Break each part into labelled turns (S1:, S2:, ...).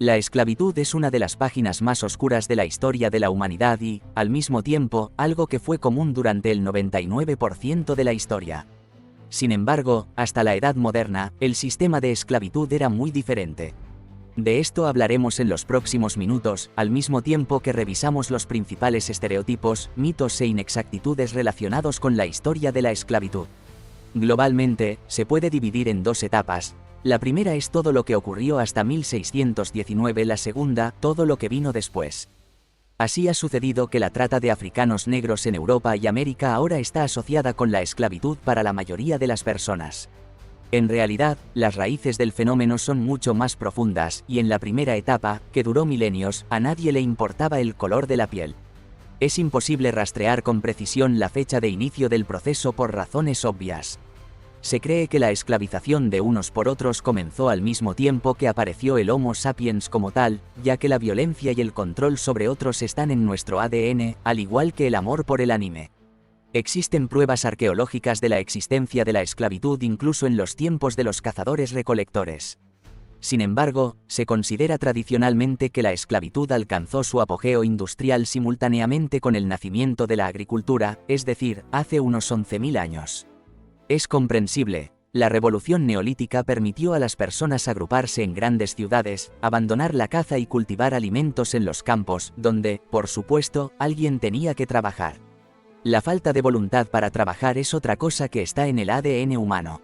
S1: La esclavitud es una de las páginas más oscuras de la historia de la humanidad y, al mismo tiempo, algo que fue común durante el 99% de la historia. Sin embargo, hasta la Edad Moderna, el sistema de esclavitud era muy diferente. De esto hablaremos en los próximos minutos, al mismo tiempo que revisamos los principales estereotipos, mitos e inexactitudes relacionados con la historia de la esclavitud. Globalmente, se puede dividir en dos etapas. La primera es todo lo que ocurrió hasta 1619, la segunda, todo lo que vino después. Así ha sucedido que la trata de africanos negros en Europa y América ahora está asociada con la esclavitud para la mayoría de las personas. En realidad, las raíces del fenómeno son mucho más profundas, y en la primera etapa, que duró milenios, a nadie le importaba el color de la piel. Es imposible rastrear con precisión la fecha de inicio del proceso por razones obvias. Se cree que la esclavización de unos por otros comenzó al mismo tiempo que apareció el Homo sapiens como tal, ya que la violencia y el control sobre otros están en nuestro ADN, al igual que el amor por el anime. Existen pruebas arqueológicas de la existencia de la esclavitud incluso en los tiempos de los cazadores-recolectores. Sin embargo, se considera tradicionalmente que la esclavitud alcanzó su apogeo industrial simultáneamente con el nacimiento de la agricultura, es decir, hace unos 11.000 años. Es comprensible. La revolución neolítica permitió a las personas agruparse en grandes ciudades, abandonar la caza y cultivar alimentos en los campos, donde, por supuesto, alguien tenía que trabajar. La falta de voluntad para trabajar es otra cosa que está en el ADN humano.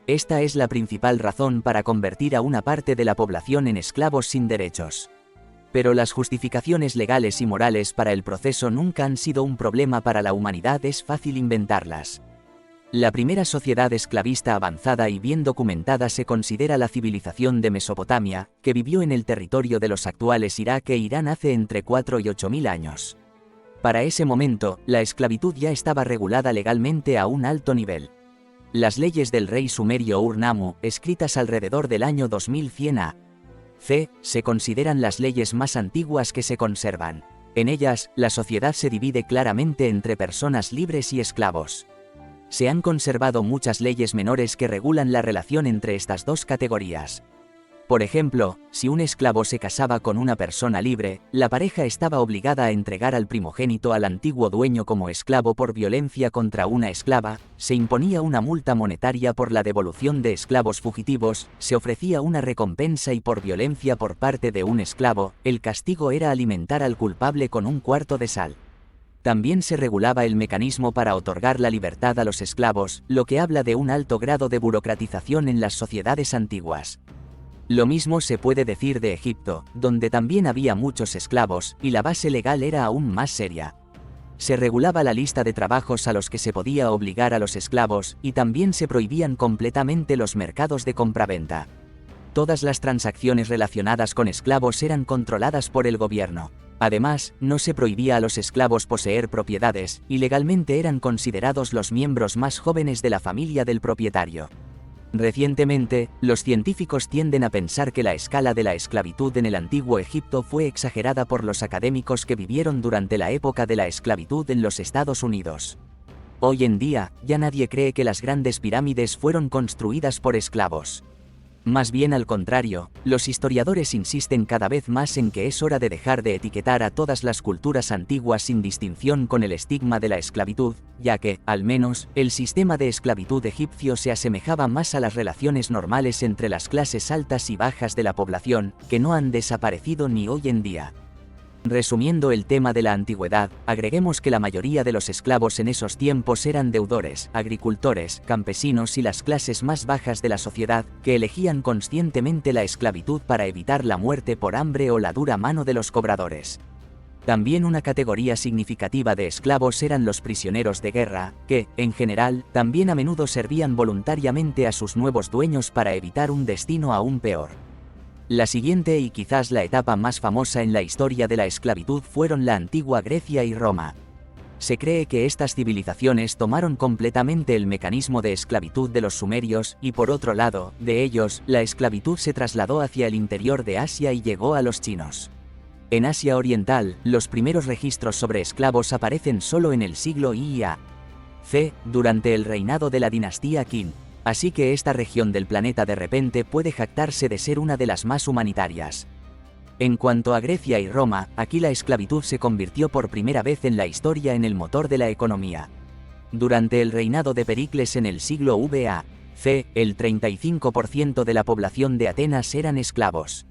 S1: Esta es la principal razón para convertir a una parte de la población en esclavos sin derechos. Pero las justificaciones legales y morales para el proceso nunca han sido un problema para la humanidad, es fácil inventarlas. La primera sociedad esclavista avanzada y bien documentada se considera la civilización de Mesopotamia, que vivió en el territorio de los actuales Irak e Irán hace entre 4 y 8.000 años. Para ese momento, la esclavitud ya estaba regulada legalmente a un alto nivel. Las leyes del rey sumerio Ur-Nammu, escritas alrededor del año 2100 a.C., se consideran las leyes más antiguas que se conservan. En ellas, la sociedad se divide claramente entre personas libres y esclavos. Se han conservado muchas leyes menores que regulan la relación entre estas dos categorías. Por ejemplo, si un esclavo se casaba con una persona libre, la pareja estaba obligada a entregar al primogénito al antiguo dueño como esclavo por violencia contra una esclava, se imponía una multa monetaria por la devolución de esclavos fugitivos, se ofrecía una recompensa y por violencia por parte de un esclavo, el castigo era alimentar al culpable con un cuarto de sal. También se regulaba el mecanismo para otorgar la libertad a los esclavos, lo que habla de un alto grado de burocratización en las sociedades antiguas. Lo mismo se puede decir de Egipto, donde también había muchos esclavos, y la base legal era aún más seria. Se regulaba la lista de trabajos a los que se podía obligar a los esclavos, y también se prohibían completamente los mercados de compraventa. Todas las transacciones relacionadas con esclavos eran controladas por el gobierno. Además, no se prohibía a los esclavos poseer propiedades, y legalmente eran considerados los miembros más jóvenes de la familia del propietario. Recientemente, los científicos tienden a pensar que la escala de la esclavitud en el antiguo Egipto fue exagerada por los académicos que vivieron durante la época de la esclavitud en los Estados Unidos. Hoy en día, ya nadie cree que las grandes pirámides fueron construidas por esclavos. Más bien al contrario, los historiadores insisten cada vez más en que es hora de dejar de etiquetar a todas las culturas antiguas sin distinción con el estigma de la esclavitud, ya que, al menos, el sistema de esclavitud egipcio se asemejaba más a las relaciones normales entre las clases altas y bajas de la población, que no han desaparecido ni hoy en día. Resumiendo el tema de la antigüedad, agreguemos que la mayoría de los esclavos en esos tiempos eran deudores, agricultores, campesinos y las clases más bajas de la sociedad, que elegían conscientemente la esclavitud para evitar la muerte por hambre o la dura mano de los cobradores. También una categoría significativa de esclavos eran los prisioneros de guerra, que, en general, también a menudo servían voluntariamente a sus nuevos dueños para evitar un destino aún peor. La siguiente y quizás la etapa más famosa en la historia de la esclavitud fueron la antigua Grecia y Roma. Se cree que estas civilizaciones tomaron completamente el mecanismo de esclavitud de los sumerios y por otro lado, de ellos, la esclavitud se trasladó hacia el interior de Asia y llegó a los chinos. En Asia Oriental, los primeros registros sobre esclavos aparecen solo en el siglo I a.C., durante el reinado de la dinastía Qin. Así que esta región del planeta de repente puede jactarse de ser una de las más humanitarias. En cuanto a Grecia y Roma, aquí la esclavitud se convirtió por primera vez en la historia en el motor de la economía. Durante el reinado de Pericles en el siglo v.a.c., el 35% de la población de Atenas eran esclavos.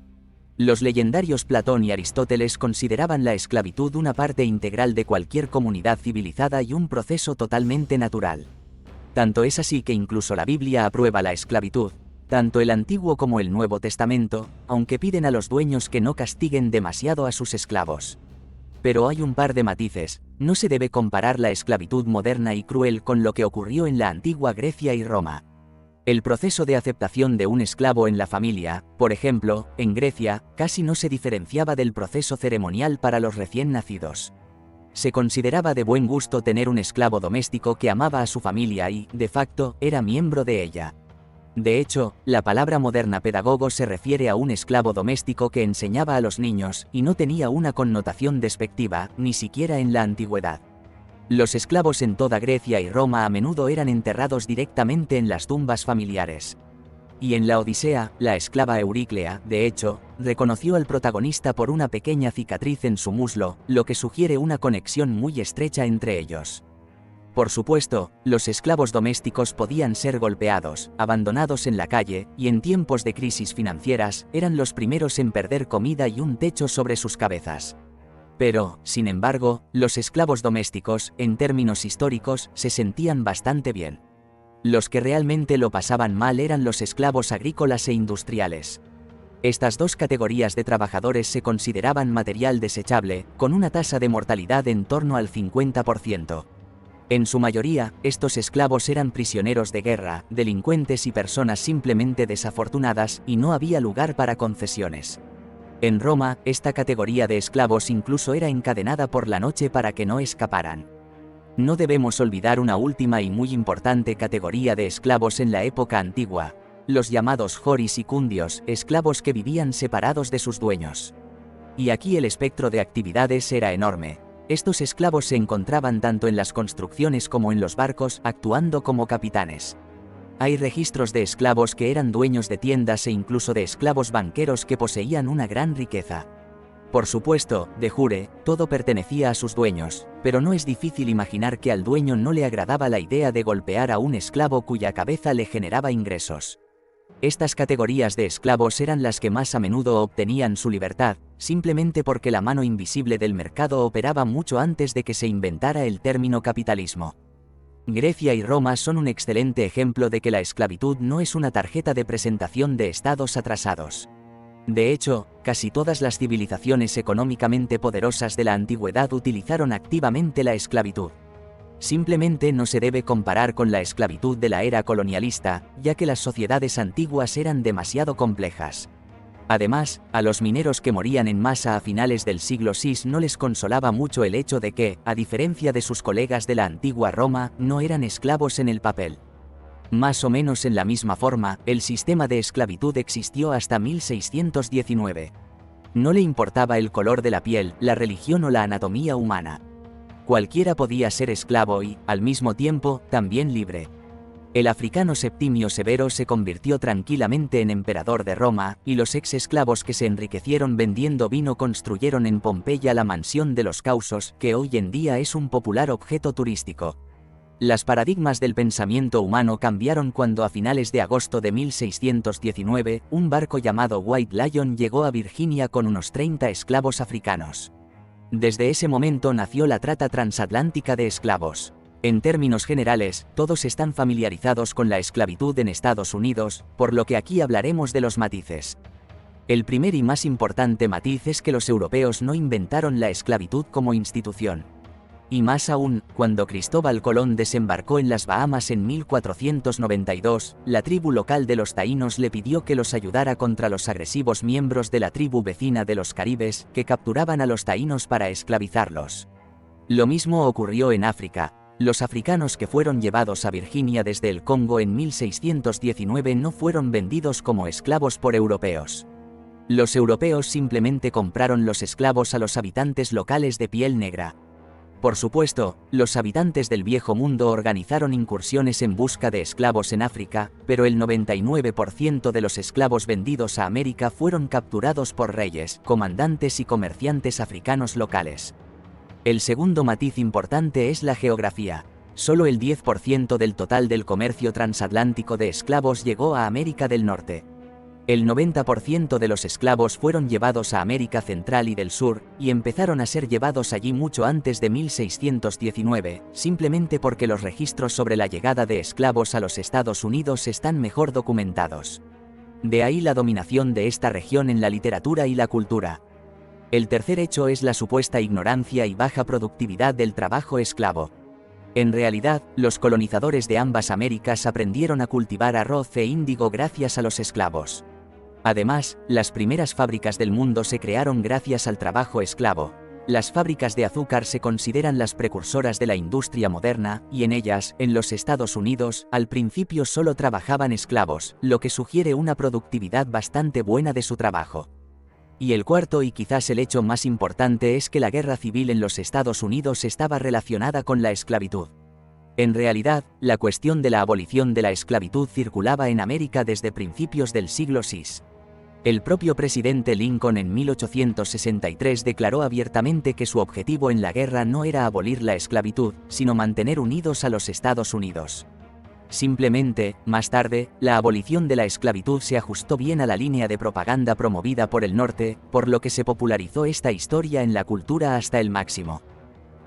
S1: Los legendarios Platón y Aristóteles consideraban la esclavitud una parte integral de cualquier comunidad civilizada y un proceso totalmente natural. Tanto es así que incluso la Biblia aprueba la esclavitud, tanto el Antiguo como el Nuevo Testamento, aunque piden a los dueños que no castiguen demasiado a sus esclavos. Pero hay un par de matices: no se debe comparar la esclavitud moderna y cruel con lo que ocurrió en la antigua Grecia y Roma. El proceso de aceptación de un esclavo en la familia, por ejemplo, en Grecia, casi no se diferenciaba del proceso ceremonial para los recién nacidos. Se consideraba de buen gusto tener un esclavo doméstico que amaba a su familia y, de facto, era miembro de ella. De hecho, la palabra moderna pedagogo se refiere a un esclavo doméstico que enseñaba a los niños, y no tenía una connotación despectiva, ni siquiera en la antigüedad. Los esclavos en toda Grecia y Roma a menudo eran enterrados directamente en las tumbas familiares. Y en la Odisea, la esclava Euríclea, de hecho, reconoció al protagonista por una pequeña cicatriz en su muslo, lo que sugiere una conexión muy estrecha entre ellos. Por supuesto, los esclavos domésticos podían ser golpeados, abandonados en la calle, y en tiempos de crisis financieras, eran los primeros en perder comida y un techo sobre sus cabezas. Pero, sin embargo, los esclavos domésticos, en términos históricos, se sentían bastante bien. Los que realmente lo pasaban mal eran los esclavos agrícolas e industriales. Estas dos categorías de trabajadores se consideraban material desechable, con una tasa de mortalidad en torno al 50%. En su mayoría, estos esclavos eran prisioneros de guerra, delincuentes y personas simplemente desafortunadas, y no había lugar para concesiones. En Roma, esta categoría de esclavos incluso era encadenada por la noche para que no escaparan. No debemos olvidar una última y muy importante categoría de esclavos en la época antigua: los llamados joris y cundios, esclavos que vivían separados de sus dueños. Y aquí el espectro de actividades era enorme. Estos esclavos se encontraban tanto en las construcciones como en los barcos, actuando como capitanes. Hay registros de esclavos que eran dueños de tiendas e incluso de esclavos banqueros que poseían una gran riqueza. Por supuesto, de jure, todo pertenecía a sus dueños, pero no es difícil imaginar que al dueño no le agradaba la idea de golpear a un esclavo cuya cabeza le generaba ingresos. Estas categorías de esclavos eran las que más a menudo obtenían su libertad, simplemente porque la mano invisible del mercado operaba mucho antes de que se inventara el término capitalismo. Grecia y Roma son un excelente ejemplo de que la esclavitud no es una tarjeta de presentación de estados atrasados. De hecho, casi todas las civilizaciones económicamente poderosas de la antigüedad utilizaron activamente la esclavitud. Simplemente no se debe comparar con la esclavitud de la era colonialista, ya que las sociedades antiguas eran demasiado complejas. Además, a los mineros que morían en masa a finales del siglo VI no les consolaba mucho el hecho de que, a diferencia de sus colegas de la antigua Roma, no eran esclavos en el papel. Más o menos en la misma forma, el sistema de esclavitud existió hasta 1619. No le importaba el color de la piel, la religión o la anatomía humana. Cualquiera podía ser esclavo y, al mismo tiempo, también libre. El africano Septimio Severo se convirtió tranquilamente en emperador de Roma, y los ex-esclavos que se enriquecieron vendiendo vino construyeron en Pompeya la mansión de los Causos, que hoy en día es un popular objeto turístico. Las paradigmas del pensamiento humano cambiaron cuando a finales de agosto de 1619, un barco llamado White Lion llegó a Virginia con unos 30 esclavos africanos. Desde ese momento nació la trata transatlántica de esclavos. En términos generales, todos están familiarizados con la esclavitud en Estados Unidos, por lo que aquí hablaremos de los matices. El primer y más importante matiz es que los europeos no inventaron la esclavitud como institución. Y más aún, cuando Cristóbal Colón desembarcó en las Bahamas en 1492, la tribu local de los taínos le pidió que los ayudara contra los agresivos miembros de la tribu vecina de los caribes, que capturaban a los taínos para esclavizarlos. Lo mismo ocurrió en África. Los africanos que fueron llevados a Virginia desde el Congo en 1619 no fueron vendidos como esclavos por europeos. Los europeos simplemente compraron los esclavos a los habitantes locales de piel negra. Por supuesto, los habitantes del Viejo Mundo organizaron incursiones en busca de esclavos en África, pero el 99% de los esclavos vendidos a América fueron capturados por reyes, comandantes y comerciantes africanos locales. El segundo matiz importante es la geografía. Solo el 10% del total del comercio transatlántico de esclavos llegó a América del Norte. El 90% de los esclavos fueron llevados a América Central y del Sur, y empezaron a ser llevados allí mucho antes de 1619, simplemente porque los registros sobre la llegada de esclavos a los Estados Unidos están mejor documentados. De ahí la dominación de esta región en la literatura y la cultura. El tercer hecho es la supuesta ignorancia y baja productividad del trabajo esclavo. En realidad, los colonizadores de ambas Américas aprendieron a cultivar arroz e índigo gracias a los esclavos. Además, las primeras fábricas del mundo se crearon gracias al trabajo esclavo. Las fábricas de azúcar se consideran las precursoras de la industria moderna, y en ellas, en los Estados Unidos, al principio solo trabajaban esclavos, lo que sugiere una productividad bastante buena de su trabajo. Y el cuarto y quizás el hecho más importante es que la guerra civil en los Estados Unidos estaba relacionada con la esclavitud. En realidad, la cuestión de la abolición de la esclavitud circulaba en América desde principios del siglo VI. El propio presidente Lincoln en 1863 declaró abiertamente que su objetivo en la guerra no era abolir la esclavitud, sino mantener unidos a los Estados Unidos. Simplemente, más tarde, la abolición de la esclavitud se ajustó bien a la línea de propaganda promovida por el norte, por lo que se popularizó esta historia en la cultura hasta el máximo.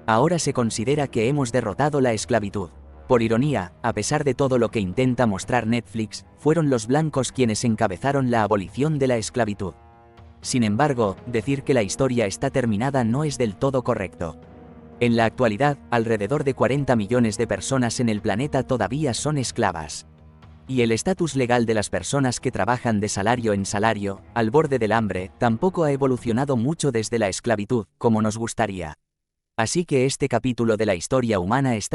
S1: Ahora se considera que hemos derrotado la esclavitud. Por ironía, a pesar de todo lo que intenta mostrar Netflix, fueron los blancos quienes encabezaron la abolición de la esclavitud. Sin embargo, decir que la historia está terminada no es del todo correcto. En la actualidad, alrededor de 40 millones de personas en el planeta todavía son esclavas. Y el estatus legal de las personas que trabajan de salario en salario, al borde del hambre, tampoco ha evolucionado mucho desde la esclavitud, como nos gustaría. Así que este capítulo de la historia humana está